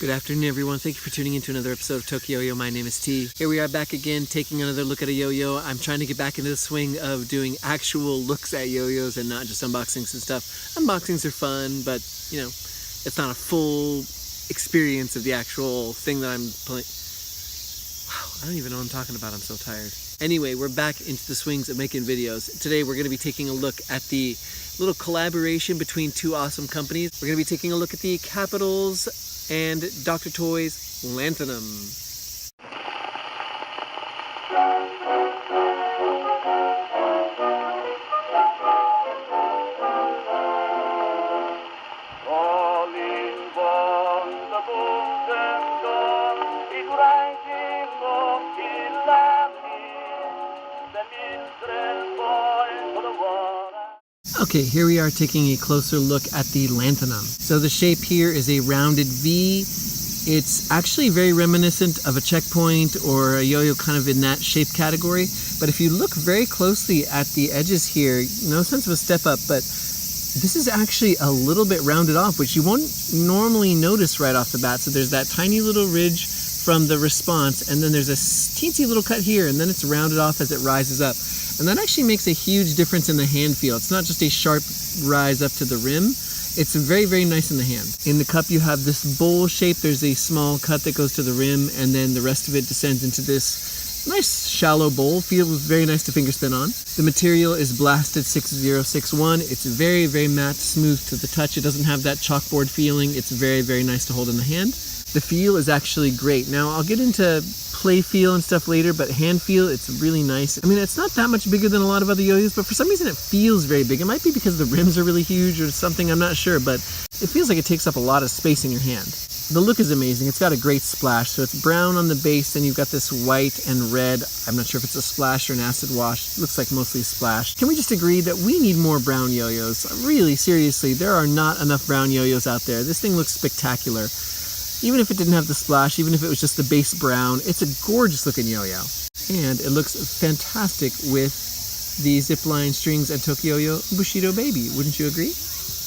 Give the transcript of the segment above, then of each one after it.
Good afternoon, everyone. Thank you for tuning into another episode of Yoyo. My name is T. Here we are back again, taking another look at a yo-yo. I'm trying to get back into the swing of doing actual looks at yo-yos and not just unboxings and stuff. Unboxings are fun, but, you know, it's not a full experience of the actual thing that I'm playing. Wow, I don't even know what I'm talking about. I'm so tired. Anyway, we're back into the swings of making videos. Today, we're going to be taking a look at the little collaboration between two awesome companies. We're going to be taking a look at the Capitals and DRTYs Lanthanum. Okay, here we are taking a closer look at the Lanthanum. So the shape here is a rounded V. It's actually very reminiscent of a checkpoint or a yo-yo, kind of in that shape category. But if you look very closely at the edges here, no sense of a step up, but this is actually a little bit rounded off, which you won't normally notice right off the bat. So there's that tiny little ridge from the response, and then there's a teensy little cut here, and then it's rounded off as it rises up. And that actually makes a huge difference in the hand feel. It's not just a sharp rise up to the rim. It's very, very nice in the hand. In the cup, you have this bowl shape. There's a small cut that goes to the rim, and then the rest of it descends into this nice shallow bowl. Feels very nice to finger spin on. The material is blasted 6061. It's very, very matte, smooth to the touch. It doesn't have that chalkboard feeling. It's very, very nice to hold in the hand. The feel is actually great. Now, I'll get into play feel and stuff later, but hand feel, it's really nice. I mean, it's not that much bigger than a lot of other yo-yos, but for some reason it feels very big. It might be because the rims are really huge or something, I'm not sure, but it feels like it takes up a lot of space in your hand. The look is amazing. It's got a great splash. So it's brown on the base, then you've got this white and red. I'm not sure if it's a splash or an acid wash. It looks like mostly a splash. Can we just agree that we need more brown yo-yos? Really, seriously, there are not enough brown yo-yos out there. This thing looks spectacular. Even if it didn't have the splash, even if it was just the base brown, it's a gorgeous looking yo-yo. And it looks fantastic with the zipline strings and Yoyo Bushido Baby, wouldn't you agree?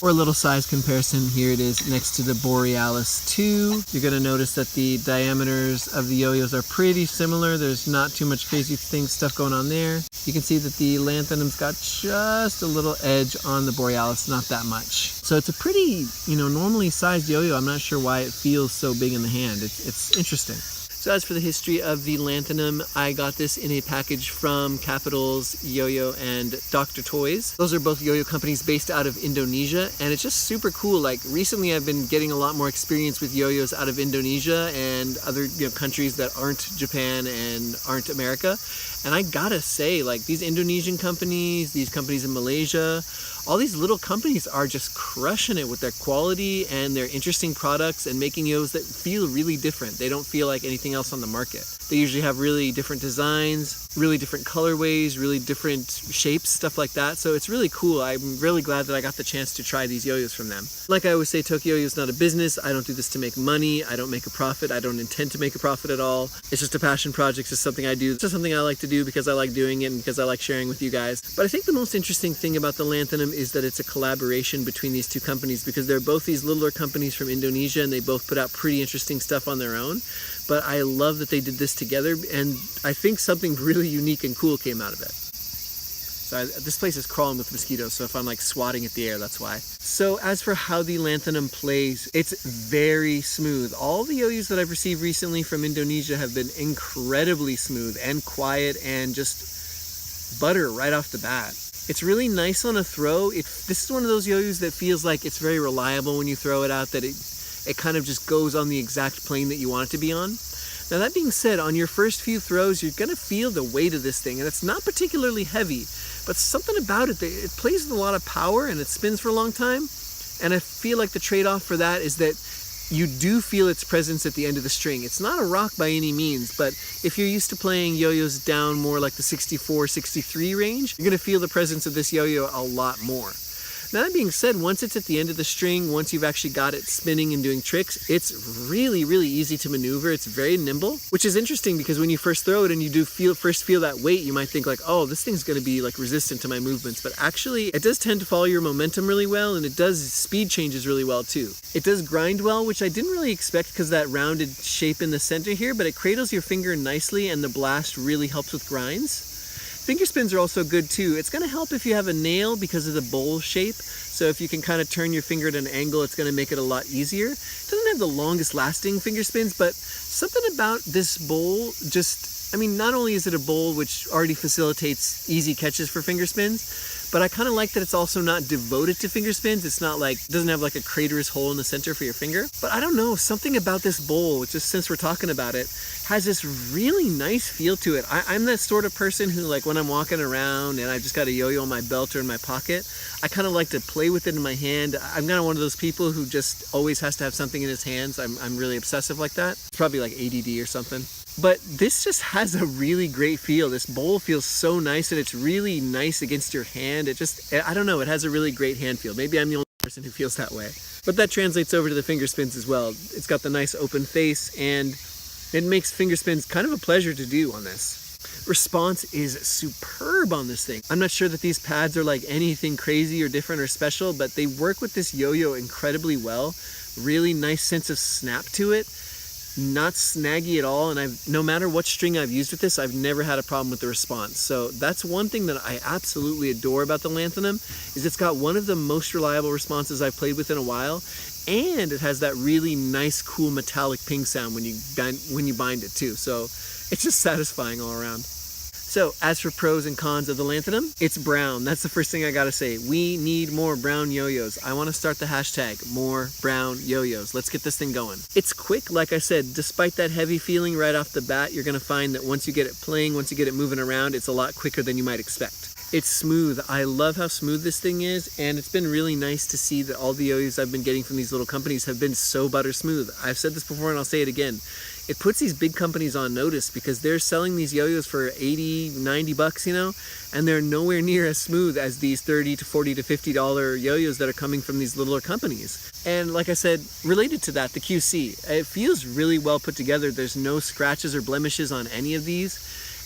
For a little size comparison, here it is next to the Borealis 2. You're going to notice that the diameters of the yo-yos are pretty similar. There's not too much crazy stuff going on there. You can see that the Lanthanum's got just a little edge on the Borealis, not that much. So it's a pretty, normally sized yo-yo. I'm not sure why it feels so big in the hand. It's interesting. So as for the history of the Lanthanum, I got this in a package from Capitals, Yoyo, and DRTYs. Those are both yo-yo companies based out of Indonesia, and it's just super cool. Like, recently I've been getting a lot more experience with yo-yos out of Indonesia and other countries that aren't Japan and aren't America. And I gotta say, like, these Indonesian companies, these companies in Malaysia, all these little companies are just crushing it with their quality and their interesting products and making yo-yos that feel really different. They don't feel like anything else on the market. They usually have really different designs, really different colorways, really different shapes, stuff like that. So it's really cool. I'm really glad that I got the chance to try these yo-yos from them. Like I always say, Yoyo is not a business. I don't do this to make money. I don't make a profit. I don't intend to make a profit at all. It's just a passion project. It's just something I do. It's just something I like to do because I like doing it and because I like sharing with you guys. But I think the most interesting thing about the Lanthanum is that it's a collaboration between these two companies, because they're both these littler companies from Indonesia and they both put out pretty interesting stuff on their own. But I love that they did this together, and I think something really unique and cool came out of it. So this place is crawling with mosquitoes, so if I'm like swatting at the air, that's why. So as for how the Lanthanum plays, it's very smooth. All the yo-yos that I've received recently from Indonesia have been incredibly smooth and quiet and just butter right off the bat. It's really nice on a throw. This is one of those yo-yos that feels like it's very reliable when you throw it out, that it kind of just goes on the exact plane that you want it to be on. Now, that being said, on your first few throws, you're going to feel the weight of this thing, and it's not particularly heavy, but something about it plays with a lot of power and it spins for a long time. And I feel like the trade-off for that is that you do feel its presence at the end of the string. It's not a rock by any means, but if you're used to playing yo-yos down more like the 64, 63 range, you're going to feel the presence of this yo-yo a lot more. Now that being said, once it's at the end of the string, once you've actually got it spinning and doing tricks, it's really, really easy to maneuver. It's very nimble, which is interesting because when you first throw it and you do first feel that weight, you might think like, oh, this thing's going to be like resistant to my movements. But actually, it does tend to follow your momentum really well, and it does speed changes really well too. It does grind well, which I didn't really expect because of that rounded shape in the center here, but it cradles your finger nicely, and the blast really helps with grinds. Finger spins are also good too. It's going to help if you have a nail because of the bowl shape. So if you can kind of turn your finger at an angle, it's going to make it a lot easier. It doesn't have the longest lasting finger spins, but something about this bowl just, I mean, not only is it a bowl which already facilitates easy catches for finger spins, but I kind of like that it's also not devoted to finger spins. It's not like, it doesn't have like a craterous hole in the center for your finger. But I don't know, something about this bowl, just since we're talking about it, has this really nice feel to it. I'm that sort of person who, like, when I'm walking around and I've just got a yo-yo in my belt or in my pocket, I kind of like to play with it in my hand. I'm kind of one of those people who just always has to have something in his hands. I'm really obsessive like that. It's probably like ADD or something. But this just has a really great feel. This bowl feels so nice, and it's really nice against your hand. It just, I don't know, it has a really great hand feel. Maybe I'm the only person who feels that way. But that translates over to the finger spins as well. It's got the nice open face, and it makes finger spins kind of a pleasure to do on this. Response is superb on this thing. I'm not sure that these pads are like anything crazy or different or special, but they work with this yo-yo incredibly well. Really nice sense of snap to it. Not snaggy at all, and no matter what string I've used with this, I've never had a problem with the response. So that's one thing that I absolutely adore about the Lanthanum, is it's got one of the most reliable responses I've played with in a while, and it has that really nice, cool metallic ping sound when you bind it too. So it's just satisfying all around. So as for pros and cons of the Lanthanum, it's brown. That's the first thing I gotta say. We need more brown yo-yos. I wanna start the hashtag, more brown yo-yos. Let's get this thing going. It's quick, like I said, despite that heavy feeling right off the bat, you're gonna find that once you get it playing, once you get it moving around, it's a lot quicker than you might expect. It's smooth. I love how smooth this thing is, and it's been really nice to see that all the yo-yos I've been getting from these little companies have been so butter smooth. I've said this before and I'll say it again. It puts these big companies on notice because they're selling these yo-yos for 80, 90 bucks, you know, and they're nowhere near as smooth as these 30 to 40 to $50 yo-yos that are coming from these littler companies. And like I said, related to that, the QC, it feels really well put together. There's no scratches or blemishes on any of these.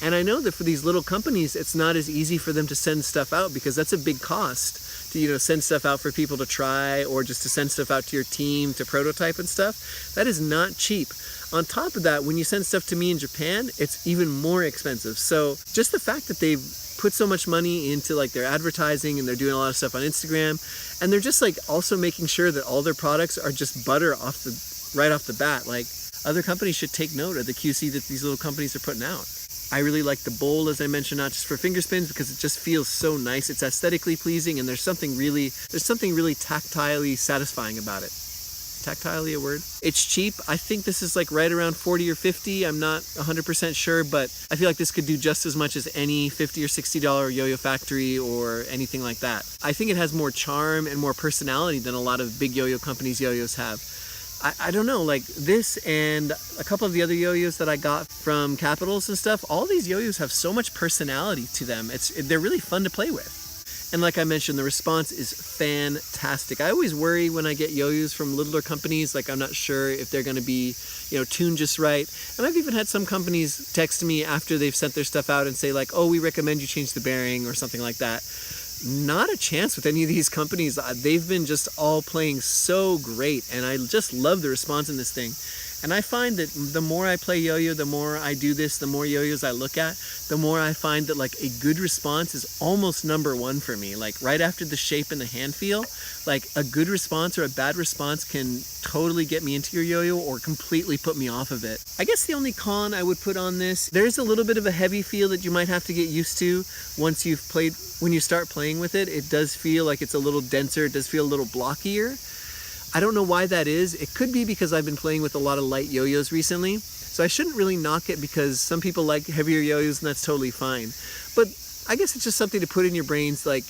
And I know that for these little companies, it's not as easy for them to send stuff out because that's a big cost to, you know, send stuff out for people to try, or just to send stuff out to your team to prototype and stuff. That is not cheap. On top of that, when you send stuff to me in Japan, it's even more expensive. So just the fact that they've put so much money into like their advertising, and they're doing a lot of stuff on Instagram, and they're just like also making sure that all their products are just butter right off the bat. Like, other companies should take note of the QC that these little companies are putting out. I really like the bowl, as I mentioned, not just for finger spins, because it just feels so nice. It's aesthetically pleasing, and there's something really tactilely satisfying about it. Tactilely a word? It's cheap. I think this is like right around 40 or 50. I'm not 100% sure, but I feel like this could do just as much as any $50 or $60 Yo-Yo Factory or anything like that. I think it has more charm and more personality than a lot of big yo-yo companies' yo-yos have. I don't know, like this and a couple of the other yo-yos that I got from Capitals and stuff, all these yo-yos have so much personality to them. They're really fun to play with. And like I mentioned, the response is fantastic. I always worry when I get yo-yos from littler companies, like I'm not sure if they're going to be, you know, tuned just right. And I've even had some companies text me after they've sent their stuff out and say like, oh, we recommend you change the bearing or something like that. Not a chance with any of these companies. They've been just all playing so great, and I just love the response in this thing. And I find that the more I play yo-yo, the more I do this, the more yo-yos I look at, the more I find that like a good response is almost number one for me. Like right after the shape and the hand feel, like a good response or a bad response can totally get me into your yo-yo or completely put me off of it. I guess the only con I would put on this, there's a little bit of a heavy feel that you might have to get used to once you've played. When you start playing with it, it does feel like it's a little denser, it does feel a little blockier. I don't know why that is. It could be because I've been playing with a lot of light yo-yos recently, so I shouldn't really knock it because some people like heavier yo-yos and that's totally fine. But I guess it's just something to put in your brains, like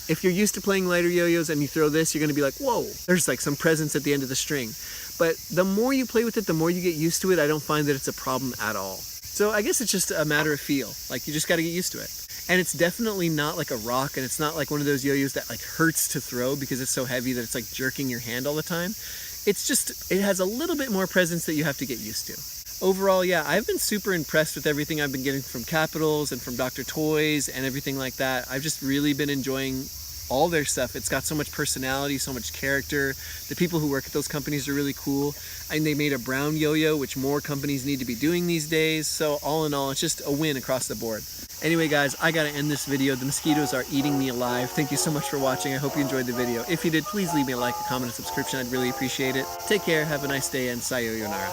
if you're used to playing lighter yo-yos and you throw this, you're gonna be like, whoa, there's like some presence at the end of the string. But the more you play with it, the more you get used to it, I don't find that it's a problem at all. So I guess it's just a matter of feel, like you just gotta get used to it. And it's definitely not like a rock, and it's not like one of those yo-yos that like hurts to throw because it's so heavy that it's like jerking your hand all the time. It's just, it has a little bit more presence that you have to get used to. Overall, yeah, I've been super impressed with everything I've been getting from Capitals and from DRTYs and everything like that. I've just really been enjoying all their stuff. It's got so much personality, so much character. The people who work at those companies are really cool. And they made a brown yo-yo, which more companies need to be doing these days. So all in all, it's just a win across the board. Anyway guys, I gotta end this video. The mosquitoes are eating me alive. Thank you so much for watching. I hope you enjoyed the video. If you did, please leave me a like, a comment, and subscription. I'd really appreciate it. Take care, have a nice day, and sayonara.